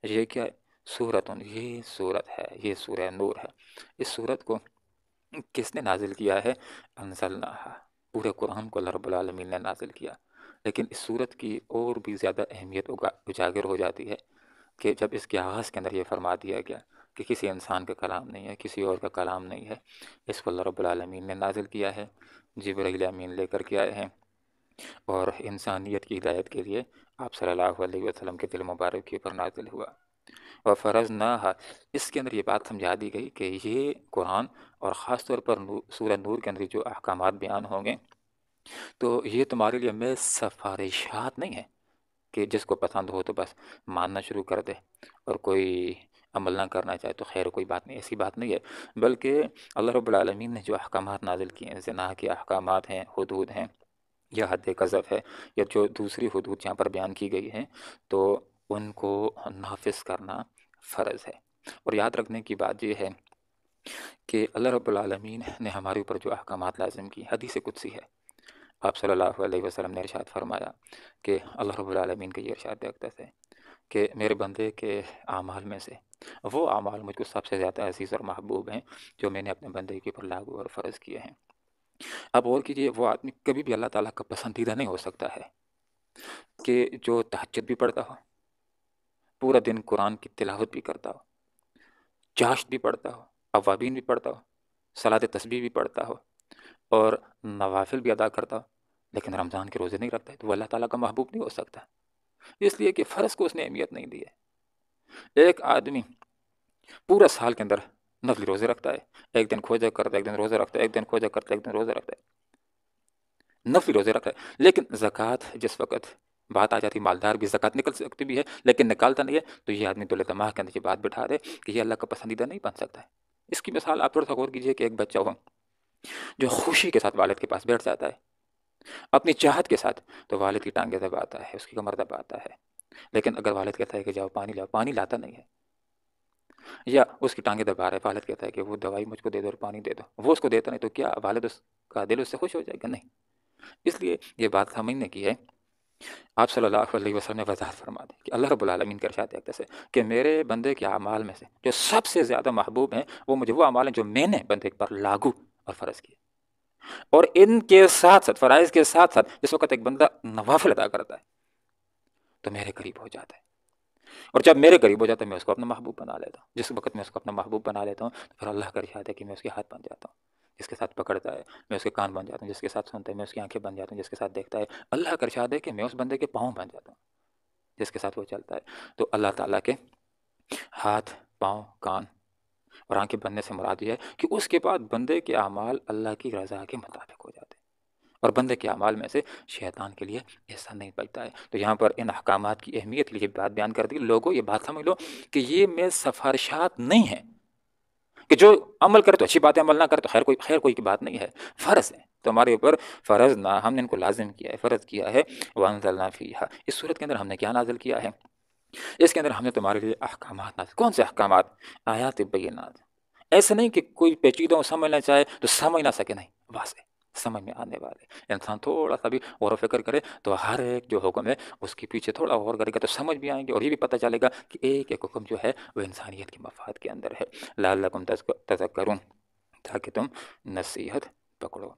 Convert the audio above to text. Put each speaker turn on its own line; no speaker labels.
یہ کیا ہے؟ سورت، یہ سورت ہے، یہ سورہ نور ہے۔ اس سورت کو کس نے نازل کیا ہے؟ انزلناہا، پورے قرآن کو اللہ رب العالمین نے نازل کیا۔ لیکن اس سورت کی اور بھی زیادہ اہمیت اجاگر ہو جاتی ہے کہ جب اس کے آغاز کے اندر یہ فرما دیا گیا کہ کسی انسان کا کلام نہیں ہے، کسی اور کا کلام نہیں ہے، اس کو اللہ رب العالمین نے نازل کیا ہے، جبرائیل امین لے کر کے آئے ہیں، اور انسانیت کی ہدایت کے لیے آپ صلی اللہ علیہ وسلم کے دل مبارک کے اوپر نازل ہوا۔ اور فرضناہا، اس کے اندر یہ بات سمجھا دی گئی کہ یہ قرآن اور خاص طور پر سورہ نور کے اندر جو احکامات بیان ہوں گے تو یہ تمہارے لیے میں سفارشات نہیں ہے کہ جس کو پسند ہو تو بس ماننا شروع کر دے، اور کوئی عمل نہ کرنا چاہے تو خیر کوئی بات نہیں، ایسی بات نہیں ہے۔ بلکہ اللہ رب العالمین نے جو احکامات نازل کیے ہیں، زنا کے احکامات ہیں، حدود ہیں، یا حد قذف ہے، یا جو دوسری حدود جہاں پر بیان کی گئی ہیں، تو ان کو نافذ کرنا فرض ہے۔ اور یاد رکھنے کی بات یہ ہے کہ اللہ رب العالمین نے ہمارے اوپر جو احکامات لازم کی، حدیث قدسی ہے، آپ صلی اللہ علیہ وسلم نے ارشاد فرمایا کہ اللہ رب العالمین کا یہ ارشاد ہے کہ میرے بندے کے اعمال میں سے وہ اعمال مجھ کو سب سے زیادہ عزیز اور محبوب ہیں جو میں نے اپنے بندے کے اوپر لاگو اور فرض کیے ہیں۔ اب غور کیجیے، وہ آدمی کبھی بھی اللہ تعالیٰ کا پسندیدہ نہیں ہو سکتا ہے کہ جو تہجد بھی پڑھتا ہو، پورا دن قرآن کی تلاوت بھی کرتا ہو، چاشت بھی پڑھتا ہو، اوابین بھی پڑھتا ہو، صلاۃ تسبیح بھی پڑھتا ہو، اور نوافل بھی ادا کرتا ہو، لیکن رمضان کے روزے نہیں رکھتا ہے، تو وہ اللہ تعالیٰ کا محبوب نہیں ہو سکتا، اس لیے کہ فرض کو اس نے اہمیت نہیں دی ہے۔ ایک آدمی پورا سال کے اندر نفلی روزے رکھتا ہے، ایک دن کھوجا کرتا ہے، ایک دن روزہ رکھتا ہے، ایک دن کھوجا کرتا ہے، ایک دن روزہ رکھتا ہے، نفلی روزے رکھتا ہے، لیکن زکوٰۃ جس وقت بات آ جاتی، مالدار بھی زکوٰۃ نکل سکتی بھی ہے لیکن نکالتا نہیں ہے، تو یہ آدمی دل دماغ کے اندر یہ بات بٹھا دے کہ یہ اللہ کا پسندیدہ نہیں بن سکتا ہے۔ اس کی مثال آپ تھوڑا سا غور کیجیے کہ ایک بچہ ہو جو خوشی کے ساتھ والد کے پاس بیٹھ جاتا ہے اپنی چاہت کے ساتھ، تو والد کی ٹانگیں دباتا ہے، اس کی کمر دباتا ہے، لیکن اگر والد کہتا ہے کہ جاؤ پانی لاؤ، پانی لاتا نہیں ہے، یا اس کی ٹانگیں دبا رہا ہے، والد کہتا ہے کہ وہ دوائی مجھ کو دے دو اور پانی دے دو، وہ اس کو دیتا نہیں، تو کیا والد اس کا دل اس سے خوش ہو جائے گا؟ نہیں۔ اس لیے یہ بات سمجھنے کی ہے۔ آپ صلی اللہ علیہ وسلم نے وضاحت فرما دی کہ اللہ رب العالمین کا ارشاد ہے کہ میرے بندے کے اعمال میں سے جو سب سے زیادہ محبوب ہیں وہ مجھے وہ اعمال ہیں جو میں نے بندے پر لاگو اور فرض کیے، اور ان کے ساتھ ساتھ، فرائض کے ساتھ ساتھ، جس وقت ایک بندہ نوافل ادا کرتا ہے تو میرے قریب ہو جاتا ہے، اور جب میرے قریب ہو جاتا ہے میں اس کو اپنا محبوب بنا لیتا ہوں۔ جس وقت میں اس کو اپنا محبوب بنا لیتا ہوں تو پھر اللہ کا ارشاد ہے کہ میں اس کے ہاتھ بن جاتا ہوں، جس کے ساتھ پکڑتا ہے میں اس کے کان بن جاتا ہوں، جس کے ساتھ سنتا ہے میں اس کی آنکھیں بن جاتا ہوں، جس کے ساتھ دیکھتا ہے اللہ کا ارشاد ہے کہ میں اس بندے کے پاؤں بن جاتا ہوں، جس کے ساتھ وہ چلتا ہے۔ تو اللہ تعالیٰ کے ہاتھ، پاؤں، کان اور آنکھیں بننے سے مراد یہ ہے کہ اس کے بعد بندے کے اعمال اللہ کی رضا کے مطابق ہو جاتے ہیں، اور بندے کے اعمال میں سے شیطان کے لیے ایسا نہیں بچتا ہے۔ تو یہاں پر ان احکامات کی اہمیت کے لیے بات بیان کر دی، لوگوں یہ بات سمجھ لو کہ یہ میں سفارشات نہیں ہیں کہ جو عمل کرے تو اچھی بات ہے، عمل نہ کرے تو خیر کوئی کی بات نہیں ہے، فرض ہے تو ہمارے اوپر فرض نہ، ہم نے ان کو لازم کیا ہے، فرض کیا ہے۔ وَأَنزَلْنَا فِيهَا، اس صورت کے اندر ہم نے کیا نازل کیا ہے؟ اس کے اندر ہم نے تمہارے لیے احکامات نازل، کون سے احکامات؟ آیات بینات، ایسے نہیں کہ کوئی پیچیدہ سمجھنا چاہے تو سمجھ نہ سکے، نہیں، واضح سمجھ میں آنے والے، انسان تھوڑا سا بھی غور و فکر کرے تو ہر ایک جو حکم ہے اس کے پیچھے تھوڑا غور کرے گا تو سمجھ بھی آئیں گے، اور یہ بھی پتہ چلے گا کہ ایک ایک حکم جو ہے وہ انسانیت کے مفاد کے اندر ہے۔ لعلکم تذکرون، تاکہ تم نصیحت پکڑو۔